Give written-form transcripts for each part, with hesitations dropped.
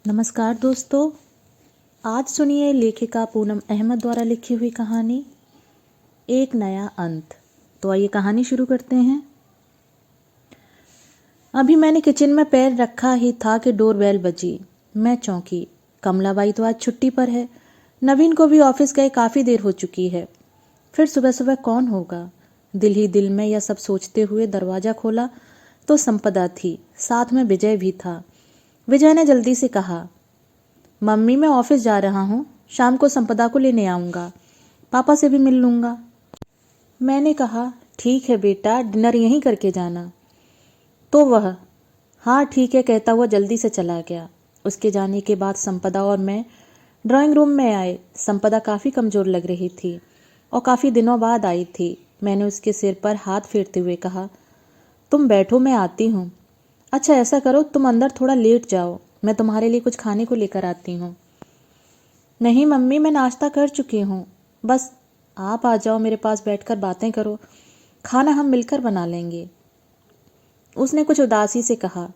नमस्कार दोस्तों। आज सुनिए लेखिका पूनम अहमद द्वारा लिखी हुई कहानी एक नया अंत। तो आइए कहानी शुरू करते हैं। अभी मैंने किचन में पैर रखा ही था कि डोरबेल बजी। मैं चौंकी। कमलाबाई तो आज छुट्टी पर है। नवीन को भी ऑफिस गए काफ़ी देर हो चुकी है। फिर सुबह सुबह कौन होगा? दिल ही दिल में यह सब सोचते हुए दरवाज़ा खोला तो संपदा थी, साथ में विजय भी था। विजय ने जल्दी से कहा, मम्मी मैं ऑफिस जा रहा हूँ, शाम को संपदा को लेने आऊँगा, पापा से भी मिल लूँगा। मैंने कहा, ठीक है बेटा, डिनर यहीं करके जाना। तो वह हाँ ठीक है कहता हुआ जल्दी से चला गया। उसके जाने के बाद संपदा और मैं ड्राइंग रूम में आए। संपदा काफ़ी कमज़ोर लग रही थी और काफ़ी दिनों बाद आई थी। मैंने उसके सिर पर हाथ फेरते हुए कहा, तुम बैठो, मैं आती हूँ। अच्छा ऐसा करो, तुम अंदर थोड़ा लेट जाओ, मैं तुम्हारे लिए कुछ खाने को लेकर आती हूँ। नहीं मम्मी, मैं नाश्ता कर चुकी हूँ, बस आप आ जाओ, मेरे पास बैठकर बातें करो, खाना हम मिलकर बना लेंगे। उसने कुछ उदासी से कहा,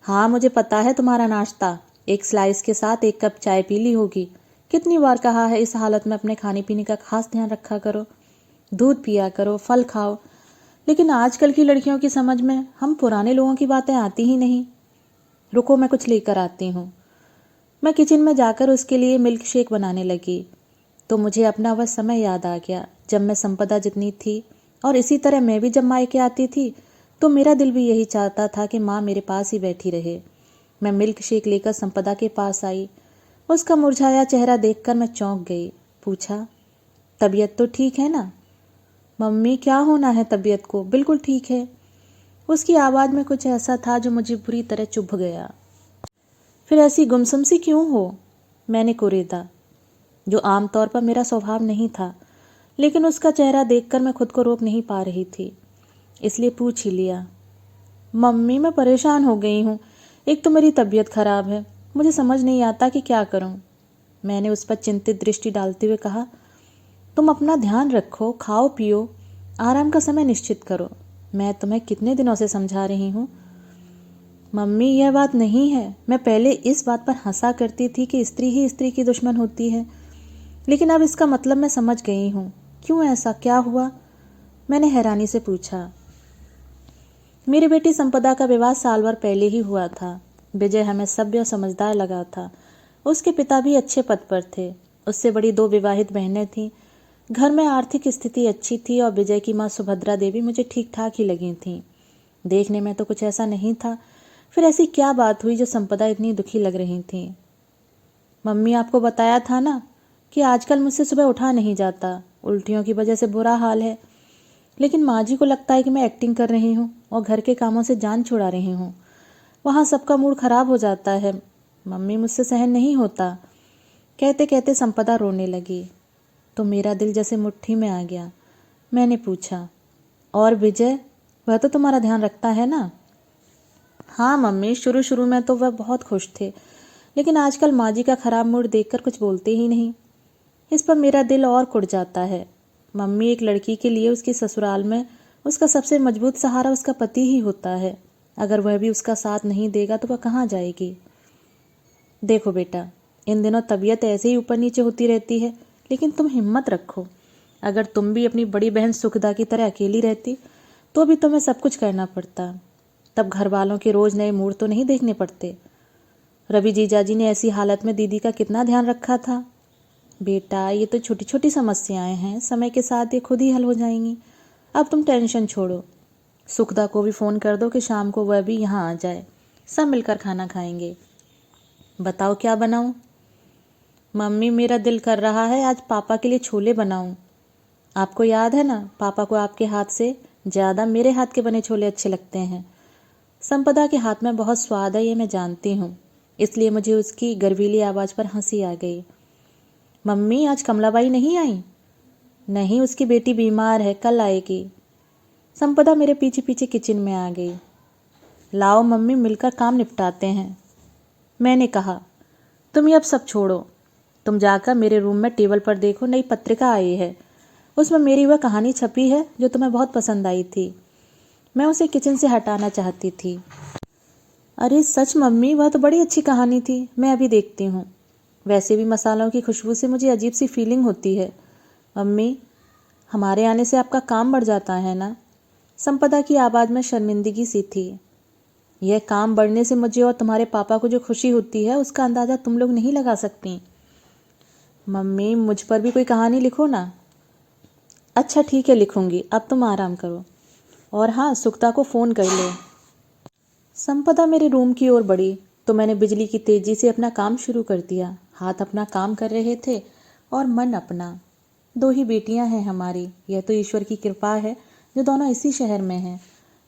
हाँ मुझे पता है तुम्हारा नाश्ता, एक स्लाइस के साथ एक कप चाय पी ली होगी। कितनी बार कहा है इस हालत में अपने खाने पीने का खास ध्यान रखा करो, दूध पिया करो, फल खाओ। लेकिन आजकल की लड़कियों की समझ में हम पुराने लोगों की बातें आती ही नहीं। रुको मैं कुछ लेकर आती हूँ। मैं किचन में जाकर उसके लिए मिल्क शेक बनाने लगी तो मुझे अपना वह समय याद आ गया जब मैं संपदा जितनी थी, और इसी तरह मैं भी जब मायके आती थी तो मेरा दिल भी यही चाहता था कि माँ मेरे पास ही बैठी रहे। मैं मिल्क शेक लेकर संपदा के पास आई। उसका मुरझाया चेहरा देखकर मैं चौंक गई। पूछा, तबीयत तो ठीक है ना? मम्मी क्या होना है तबीयत को, बिल्कुल ठीक है। उसकी आवाज़ में कुछ ऐसा था जो मुझे बुरी तरह चुभ गया। फिर ऐसी गुमसुम सी क्यों हो? मैंने कुरेदा, जो आमतौर पर मेरा स्वभाव नहीं था, लेकिन उसका चेहरा देखकर मैं खुद को रोक नहीं पा रही थी, इसलिए पूछ ही लिया। मम्मी मैं परेशान हो गई हूँ, एक तो मेरी तबीयत खराब है, मुझे समझ नहीं आता कि क्या करूँ। मैंने उस पर चिंतित दृष्टि डालते हुए कहा, तुम अपना ध्यान रखो, खाओ पियो, आराम का समय निश्चित करो। मैं तुम्हें कितने दिनों से समझा रही हूँ। मम्मी यह बात नहीं है, मैं पहले इस बात पर हंसा करती थी कि स्त्री ही स्त्री की दुश्मन होती है, लेकिन अब इसका मतलब मैं समझ गई हूँ। क्यों ऐसा, क्या हुआ? मैंने हैरानी से पूछा। मेरी बेटी संपदा का विवाह साल भर पहले ही हुआ था। विजय हमें सभ्य और समझदार लगा था। उसके पिता भी अच्छे पद पर थे। उससे बड़ी 2 विवाहित बहनें थीं। घर में आर्थिक स्थिति अच्छी थी और विजय की माँ सुभद्रा देवी मुझे ठीक ठाक ही लगी थीं। देखने में तो कुछ ऐसा नहीं था। फिर ऐसी क्या बात हुई जो संपदा इतनी दुखी लग रही थी? मम्मी आपको बताया था ना कि आजकल मुझसे सुबह उठा नहीं जाता, उल्टियों की वजह से बुरा हाल है। लेकिन माँ जी को लगता है कि मैं एक्टिंग कर रही हूँ और घर के कामों से जान छुड़ा रही हूँ। वहाँ सबका मूड खराब हो जाता है। मम्मी मुझसे सहन नहीं होता। कहते कहते संपदा रोने लगी तो मेरा दिल जैसे मुट्ठी में आ गया। मैंने पूछा, और विजय, वह तो तुम्हारा ध्यान रखता है ना? हाँ मम्मी, शुरू शुरू में तो वह बहुत खुश थे, लेकिन आजकल माँ जी का खराब मूड देखकर कुछ बोलते ही नहीं। इस पर मेरा दिल और कुढ़ जाता है। मम्मी, एक लड़की के लिए उसके ससुराल में उसका सबसे मजबूत सहारा उसका पति ही होता है। अगर वह भी उसका साथ नहीं देगा तो वह कहाँ जाएगी? देखो बेटा, इन दिनों तबीयत ऐसे ही ऊपर नीचे होती रहती है, लेकिन तुम हिम्मत रखो। अगर तुम भी अपनी बड़ी बहन सुखदा की तरह अकेली रहती तो भी तुम्हें सब कुछ करना पड़ता। तब घर वालों के रोज नए मूड तो नहीं देखने पड़ते। रवि जीजाजी ने ऐसी हालत में दीदी का कितना ध्यान रखा था। बेटा, ये तो छोटी छोटी समस्याएं हैं, समय के साथ ये खुद ही हल हो जाएंगी। अब तुम टेंशन छोड़ो। सुखदा को भी फ़ोन कर दो कि शाम को वह भी यहाँ आ जाए, सब मिलकर खाना खाएंगे। बताओ क्या बनाऊं? मम्मी, मेरा दिल कर रहा है आज पापा के लिए छोले बनाऊं। आपको याद है ना, पापा को आपके हाथ से ज़्यादा मेरे हाथ के बने छोले अच्छे लगते हैं। संपदा के हाथ में बहुत स्वाद है, ये मैं जानती हूँ, इसलिए मुझे उसकी गर्वीली आवाज़ पर हंसी आ गई। मम्मी, आज कमलाबाई नहीं आई? नहीं, उसकी बेटी बीमार है, कल आएगी। संपदा मेरे पीछे पीछे किचन में आ गई। लाओ मम्मी, मिलकर काम निपटाते हैं। मैंने कहा, तुम ये अब सब छोड़ो, तुम जाकर मेरे रूम में टेबल पर देखो, नई पत्रिका आई है, उसमें मेरी वह कहानी छपी है जो तुम्हें बहुत पसंद आई थी। मैं उसे किचन से हटाना चाहती थी। अरे सच मम्मी, वह तो बड़ी अच्छी कहानी थी, मैं अभी देखती हूँ। वैसे भी मसालों की खुशबू से मुझे अजीब सी फीलिंग होती है। मम्मी, हमारे आने से आपका काम बढ़ जाता है ना? संपदा की आवाज़ में शर्मिंदगी सी थी। यह काम बढ़ने से मुझे और तुम्हारे पापा को जो खुशी होती है उसका अंदाज़ा तुम लोग नहीं लगा सकती। मम्मी, मुझ पर भी कोई कहानी लिखो ना। अच्छा ठीक है, लिखूंगी, अब तुम आराम करो। और हाँ, सुक्ता को फ़ोन कर लो। संपदा मेरे रूम की ओर बढ़ी तो मैंने बिजली की तेजी से अपना काम शुरू कर दिया। हाथ अपना काम कर रहे थे और मन अपना। 2 ही बेटियां हैं हमारी, यह तो ईश्वर की कृपा है जो दोनों इसी शहर में हैं।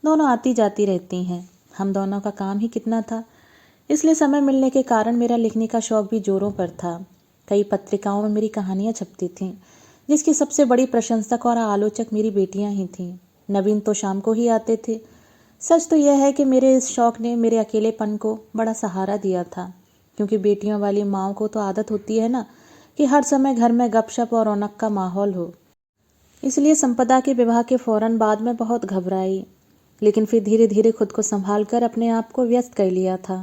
दोनों आती जाती रहती हैं। हम दोनों का काम ही कितना था, इसलिए समय मिलने के कारण मेरा लिखने का शौक भी जोरों पर था। कई पत्रिकाओं में मेरी कहानियां छपती थीं, जिसकी सबसे बड़ी प्रशंसक और आलोचक मेरी बेटियां ही थीं। नवीन तो शाम को ही आते थे। सच तो यह है कि मेरे इस शौक ने मेरे अकेलेपन को बड़ा सहारा दिया था, क्योंकि बेटियों वाली माँओं को तो आदत होती है ना कि हर समय घर में गपशप और रौनक का माहौल हो। इसलिए संपदा के विवाह के फौरन बाद मैं बहुत घबराई, लेकिन फिर धीरे धीरे खुद को संभाल कर अपने आप को व्यस्त कर लिया था।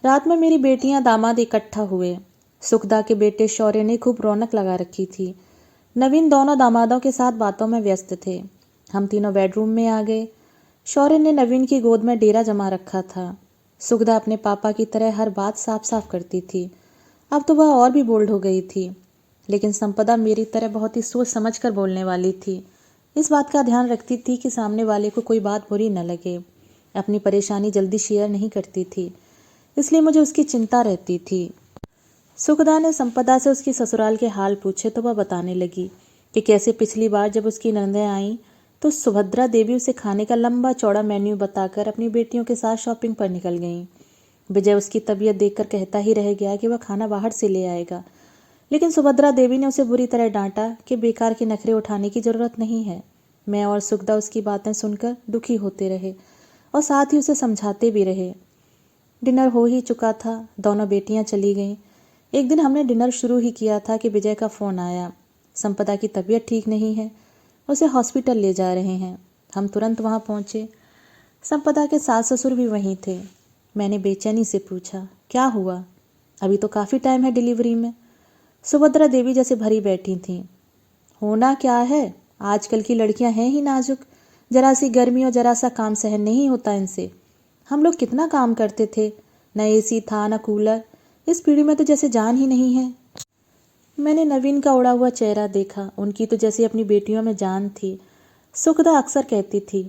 रात में मेरी बेटियां दामाद इकट्ठा हुए। सुखदा के बेटे शौर्य ने खूब रौनक लगा रखी थी। नवीन दोनों दामादों के साथ बातों में व्यस्त थे। हम तीनों बेडरूम में आ गए। शौर्य ने नवीन की गोद में डेरा जमा रखा था। सुखदा अपने पापा की तरह हर बात साफ साफ करती थी। अब तो वह और भी बोल्ड हो गई थी, लेकिन संपदा मेरी तरह बहुत ही सोच समझ कर बोलने वाली थी। इस बात का ध्यान रखती थी कि सामने वाले को कोई बात बुरी न लगे। अपनी परेशानी जल्दी शेयर नहीं करती थी, इसलिए मुझे उसकी चिंता रहती थी। सुखदा ने संपदा से उसकी ससुराल के हाल पूछे तो वह बताने लगी कि कैसे पिछली बार जब उसकी ननदें आईं तो सुभद्रा देवी उसे खाने का लंबा चौड़ा मेन्यू बताकर अपनी बेटियों के साथ शॉपिंग पर निकल गईं। विजय उसकी तबीयत देखकर कहता ही रह गया कि वह खाना बाहर से ले आएगा, लेकिन सुभद्रा देवी ने उसे बुरी तरह डांटा कि बेकार के नखरे उठाने की जरूरत नहीं है। मैं और सुखदा उसकी बातें सुनकर दुखी होते रहे और साथ ही उसे समझाते भी रहे। डिनर हो ही चुका था, दोनों बेटियां चली गईं। एक दिन हमने डिनर शुरू ही किया था कि विजय का फ़ोन आया। संपदा की तबीयत ठीक नहीं है, उसे हॉस्पिटल ले जा रहे हैं। हम तुरंत वहां पहुंचे। संपदा के सास ससुर भी वहीं थे। मैंने बेचैनी से पूछा, क्या हुआ? अभी तो काफ़ी टाइम है डिलीवरी में। सुभद्रा देवी जैसे भरी बैठी थीं। होना क्या है, आजकल की लड़कियां हैं ही नाजुक। जरा सी गर्मी और जरा सा काम सहन नहीं होता इनसे। हम लोग कितना काम करते थे, न एसी था न कूलर। इस पीढ़ी में तो जैसे जान ही नहीं है। मैंने नवीन का उड़ा हुआ चेहरा देखा, उनकी तो जैसे अपनी बेटियों में जान थी। सुखदा अक्सर कहती थी,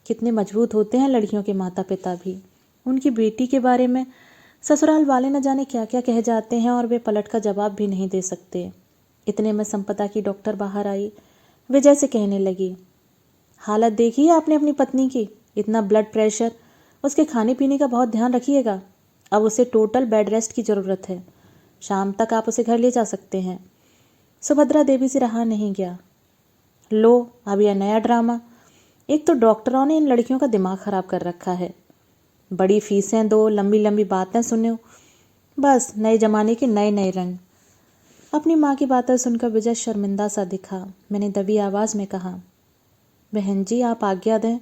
कितने मजबूत होते हैं लड़कियों के माता पिता भी। उनकी बेटी के बारे में ससुराल वाले न जाने क्या क्या कह जाते हैं और वे पलट का जवाब भी नहीं दे सकते। इतने में संपदा की डॉक्टर बाहर आई। विजय से कहने लगी, हालत देखी है आपने अपनी पत्नी की, इतना ब्लड प्रेशर, उसके खाने पीने का बहुत ध्यान रखिएगा। अब उसे टोटल बेड रेस्ट की ज़रूरत है। शाम तक आप उसे घर ले जा सकते हैं। सुभद्रा देवी से रहा नहीं गया। लो, अब यह नया ड्रामा। एक तो डॉक्टरों ने इन लड़कियों का दिमाग खराब कर रखा है। बड़ी फीसें दो, लंबी लंबी बातें सुनो, बस नए जमाने के नए नए रंग। अपनी माँ की बातें सुनकर विजय शर्मिंदा सा दिखा। मैंने दबी आवाज़ में कहा, बहन जी आप आज्ञा दें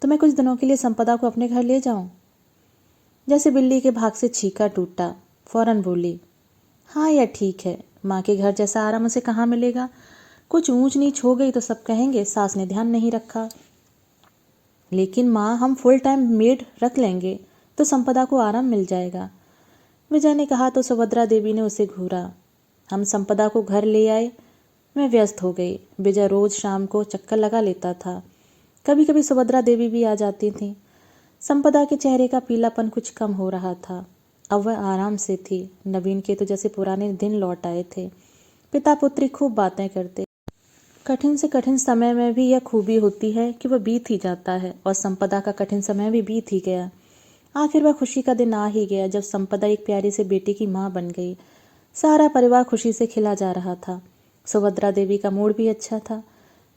तो मैं कुछ दिनों के लिए संपदा को अपने घर ले जाऊं। जैसे बिल्ली के भाग से छीका टूटा, फौरन बोली, हाँ यह ठीक है, माँ के घर जैसा आराम उसे कहाँ मिलेगा। कुछ ऊंच नीच हो गई तो सब कहेंगे सास ने ध्यान नहीं रखा। लेकिन माँ, हम फुल टाइम मेड रख लेंगे तो संपदा को आराम मिल जाएगा। विजय ने कहा तो सुभद्रा देवी ने उसे घूरा। हम संपदा को घर ले आए। मैं व्यस्त हो गई। विजय रोज शाम को चक्कर लगा लेता था। कभी कभी सुभद्रा देवी भी आ जाती थी। संपदा के चेहरे का पीलापन कुछ कम हो रहा था। अब वह आराम से थी। नवीन के तो जैसे पुराने दिन लौट आए थे। पिता पुत्री खूब बातें करते। कठिन से कठिन समय में भी यह खूबी होती है कि वह बीत ही जाता है, और संपदा का कठिन समय भी बीत ही गया। आखिर वह खुशी का दिन आ ही गया जब संपदा एक प्यारी से बेटी की माँ बन गई। सारा परिवार खुशी से खिला जा रहा था। सुभद्रा देवी का मूड भी अच्छा था।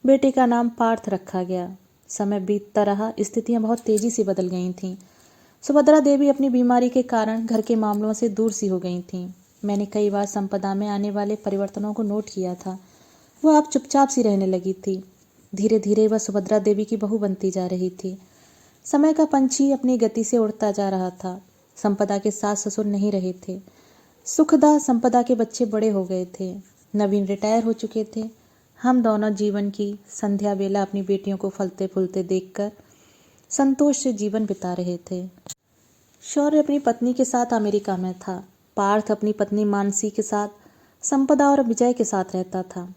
बेटे का नाम पार्थ रखा गया। समय बीतता रहा, स्थितियां बहुत तेजी से बदल गई थीं। सुभद्रा देवी अपनी बीमारी के कारण घर के मामलों से दूर सी हो गई थीं। मैंने कई बार संपदा में आने वाले परिवर्तनों को नोट किया था। वह अब चुपचाप सी रहने लगी थी। धीरे धीरे वह सुभद्रा देवी की बहू बनती जा रही थी। समय का पंछी अपनी गति से उड़ता जा रहा था। संपदा के सास ससुर नहीं रहे थे। सुखदा संपदा के बच्चे बड़े हो गए थे। नवीन रिटायर हो चुके थे। हम दोनों जीवन की संध्या बेला अपनी बेटियों को फलते फूलते देखकर संतोष से जीवन बिता रहे थे। शौर्य अपनी पत्नी के साथ अमेरिका में था। पार्थ अपनी पत्नी मानसी के साथ, संपदा और विजय के साथ रहता था।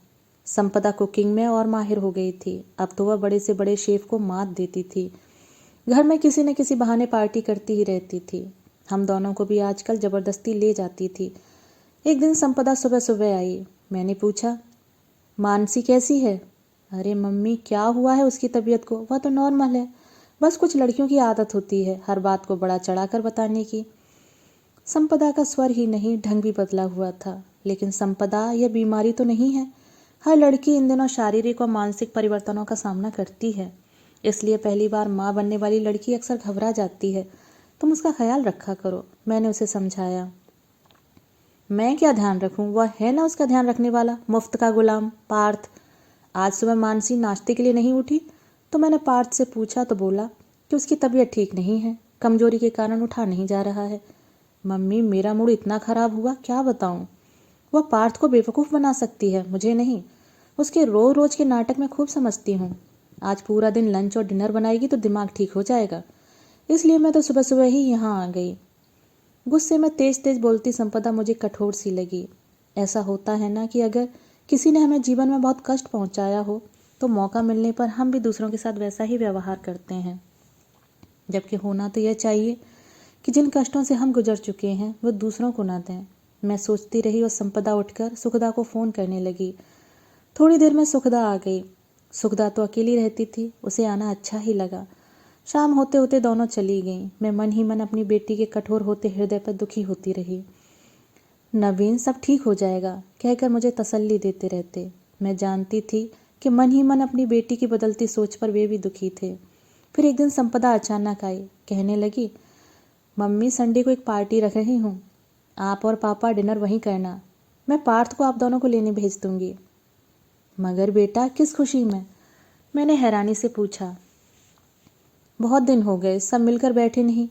संपदा कुकिंग में और माहिर हो गई थी। अब तो वह बड़े से बड़े शेफ को मात देती थी। घर में किसी न किसी बहाने पार्टी करती ही रहती थी। हम दोनों को भी आजकल जबरदस्ती ले जाती थी। एक दिन संपदा सुबह सुबह आई। मैंने पूछा, मानसी कैसी है? अरे मम्मी, क्या हुआ है उसकी तबीयत को? वह तो नॉर्मल है। बस कुछ लड़कियों की आदत होती है हर बात को बड़ा चढ़ाकर बताने की। संपदा का स्वर ही नहीं, ढंग भी बदला हुआ था। लेकिन संपदा, यह बीमारी तो नहीं है। हर लड़की इन दिनों शारीरिक और मानसिक परिवर्तनों का सामना करती है। इसलिए पहली बार माँ बनने वाली लड़की अक्सर घबरा जाती है। तुम उसका ख्याल रखा करो, मैंने उसे समझाया। मैं क्या ध्यान रखूं? वह है ना उसका ध्यान रखने वाला, मुफ्त का गुलाम, पार्थ। आज सुबह मानसी नाश्ते के लिए नहीं उठी तो मैंने पार्थ से पूछा तो बोला कि उसकी तबीयत ठीक नहीं है, कमजोरी के कारण उठा नहीं जा रहा है। मम्मी, मेरा मूड इतना खराब हुआ, क्या बताऊं। वह पार्थ को बेवकूफ़ बना सकती है, मुझे नहीं। उसके रोज रोज के नाटक में खूब समझती हूँ। आज पूरा दिन लंच और डिनर बनाएगी तो दिमाग ठीक हो जाएगा। इसलिए मैं तो सुबह सुबह ही यहाँ आ गई। गुस्से में तेज तेज बोलती संपदा मुझे कठोर सी लगी। ऐसा होता है ना कि अगर किसी ने हमें जीवन में बहुत कष्ट पहुंचाया हो तो मौका मिलने पर हम भी दूसरों के साथ वैसा ही व्यवहार करते हैं। जबकि होना तो यह चाहिए कि जिन कष्टों से हम गुजर चुके हैं वो दूसरों को ना दें। मैं सोचती रही और संपदा उठकर सुखदा को फ़ोन करने लगी। थोड़ी देर में सुखदा आ गई। सुखदा तो अकेली रहती थी, उसे आना अच्छा ही लगा। शाम होते होते दोनों चली गईं। मैं मन ही मन अपनी बेटी के कठोर होते हृदय पर दुखी होती रही। नवीन, सब ठीक हो जाएगा, कहकर मुझे तसल्ली देते रहते। मैं जानती थी कि मन ही मन अपनी बेटी की बदलती सोच पर वे भी दुखी थे। फिर एक दिन संपदा अचानक आई। कहने लगी, मम्मी, संडे को एक पार्टी रख रही हूँ, आप और पापा डिनर वहीं करना। मैं पार्थ को आप दोनों को लेने भेज दूंगी। मगर बेटा, किस खुशी में? मैंने हैरानी से पूछा। बहुत दिन हो गए, सब मिलकर बैठे नहीं।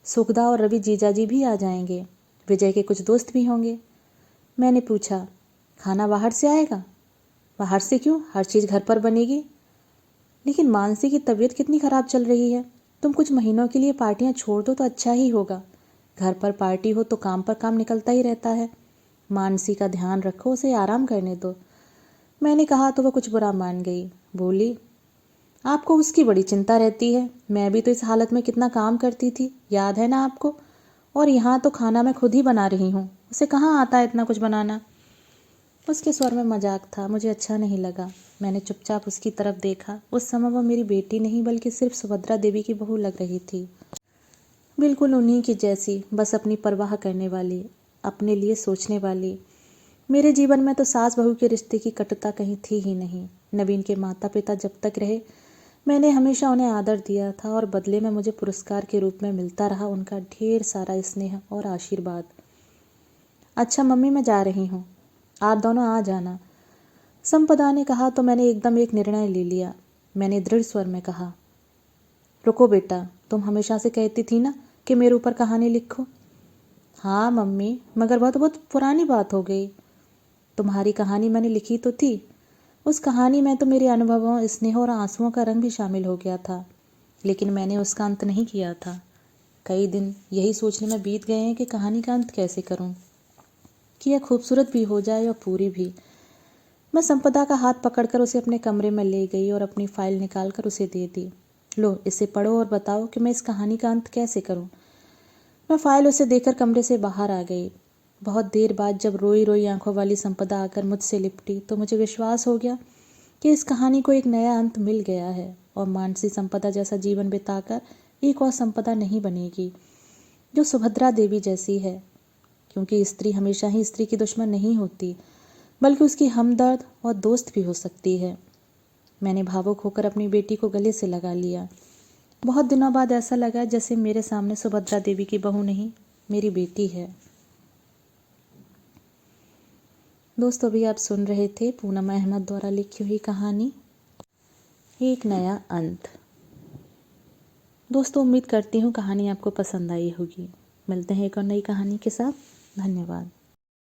सुखदा और रवि जीजाजी भी आ जाएंगे। विजय के कुछ दोस्त भी होंगे। मैंने पूछा, खाना बाहर से आएगा? बाहर से क्यों, हर चीज़ घर पर बनेगी। लेकिन मानसी की तबीयत कितनी ख़राब चल रही है। तुम कुछ महीनों के लिए पार्टियां छोड़ दो तो अच्छा ही होगा। घर पर पार्टी हो तो काम पर काम निकलता ही रहता है। मानसी का ध्यान रखो, उसे आराम करने दो। मैंने कहा तो वह कुछ बुरा मान गई। बोली, आपको उसकी बड़ी चिंता रहती है। मैं भी तो इस हालत में कितना काम करती थी, याद है ना आपको? और यहाँ तो खाना मैं खुद ही बना रही हूँ, उसे कहाँ आता है इतना कुछ बनाना। उसके स्वर में मजाक था, मुझे अच्छा नहीं लगा। मैंने चुपचाप उसकी तरफ देखा। उस समय वह मेरी बेटी नहीं बल्कि सिर्फ सुभद्रा देवी की बहू लग रही थी। बिल्कुल उन्हीं की जैसी, बस अपनी परवाह करने वाली, अपने लिए सोचने वाली। मेरे जीवन में तो सास बहू के रिश्ते की कटुता कहीं थी ही नहीं। नवीन के माता पिता जब तक रहे मैंने हमेशा उन्हें आदर दिया था और बदले में मुझे पुरस्कार के रूप में मिलता रहा उनका ढेर सारा स्नेह और आशीर्वाद। अच्छा मम्मी, मैं जा रही हूँ, आप दोनों आ जाना, संपदा ने कहा तो मैंने एकदम एक निर्णय ले लिया। मैंने दृढ़ स्वर में कहा, रुको बेटा, तुम हमेशा से कहती थी ना कि मेरे ऊपर कहानी लिखो। हाँ मम्मी, मगर वह तो बहुत पुरानी बात हो गई। तुम्हारी कहानी मैंने लिखी तो थी। उस कहानी में तो मेरे अनुभवों, स्नेह और आंसुओं का रंग भी शामिल हो गया था। लेकिन मैंने उसका अंत नहीं किया था। कई दिन यही सोचने में बीत गए हैं कि कहानी का अंत कैसे करूं, कि यह खूबसूरत भी हो जाए और पूरी भी। मैं संपदा का हाथ पकड़कर उसे अपने कमरे में ले गई और अपनी फाइल निकालकर उसे दे दी। लो, इसे पढ़ो और बताओ कि मैं इस कहानी का अंत कैसे करूं। मैं फाइल उसे देकर कमरे से बाहर आ गई। बहुत देर बाद जब रोई रोई आंखों वाली संपदा आकर मुझसे लिपटी तो मुझे विश्वास हो गया कि इस कहानी को एक नया अंत मिल गया है और मानसी संपदा जैसा जीवन बिताकर एक और संपदा नहीं बनेगी जो सुभद्रा देवी जैसी है। क्योंकि स्त्री हमेशा ही स्त्री की दुश्मन नहीं होती, बल्कि उसकी हमदर्द और दोस्त भी हो सकती है। मैंने भावुक होकर अपनी बेटी को गले से लगा लिया। बहुत दिनों बाद ऐसा लगा जैसे मेरे सामने सुभद्रा देवी की बहू नहीं, मेरी बेटी है। दोस्तों, अभी आप सुन रहे थे पूनम अहमद द्वारा लिखी हुई कहानी एक नया अंत। दोस्तों उम्मीद करती हूँ कहानी आपको पसंद आई होगी। मिलते हैं एक और नई कहानी के साथ। धन्यवाद।